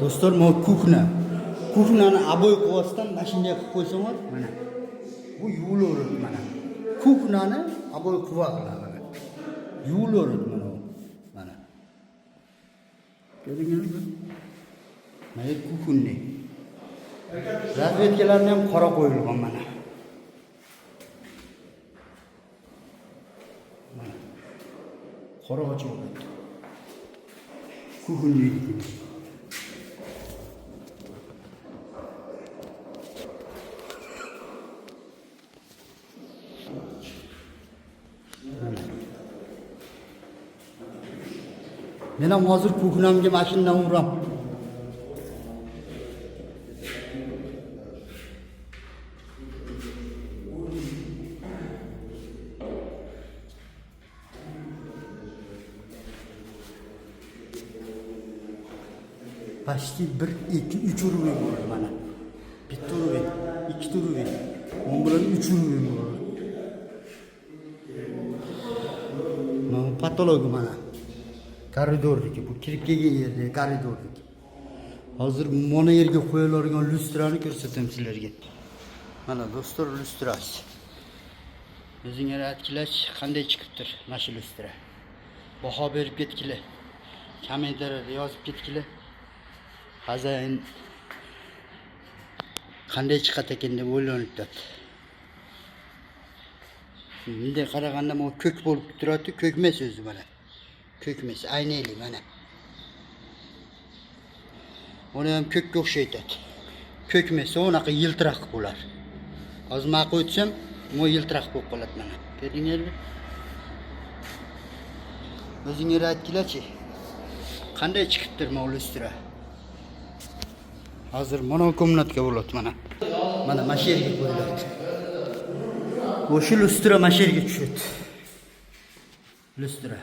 Do'stlar, bu kuxna. Kuxnani aboy qilmasdan mana shunday qilib qo'ysanglar, mana. Bu yuvilaveradi mana. Kuxnani aboy qilib mana. Yuvilaveradi mana bu. Mana. Ko'rdingizmi? Mana kuxunni. Razvedkalarni ham qora qo'yilgan mana. Mana. Qora ochilgan. Kuxunni. Men ham hozir kuxnamga mashinadan uram. Почти 1-2-3 uruv bo'ldi mana. Bitta uruv, ikkita uruv. O'n bilan 3 uruv bo'ldi. Mana patologi mana. Koridordagi, bu kirib kelgan yerda koridordagi. Hozir mana yerga qo'yiladigan lustrani ko'rsataman sizlarga. Mana do'stlar, lustrasi. O'zinglar aytkilar qanday chiqibdir mana shu lustra. Baho berib ketkilar. Kommentariyada yozib ketkilar. Hazayn qanday chiqadi ekan deb o'ylanibdi. Bunday qaraganda bu ko'k bo'lib turadi, ko'kmas o'zi mana. Ko'kmas, aynayli mana. Buni ham ko'kka o'xshaytadi. Ko'kmas unaqa yiltiroq bo'lar. Hozir men qo'ytsam, bu yiltiroq bo'lib qoladi mana. Ko'rdingizmi? O'zinglar aytkilarchi. Qanday chiqibdir bu lustra? Hozir mana komnatga bo'ladi mana. Mana masherga qo'yiladi. O'sha lustra masherga tushadi. Lustra.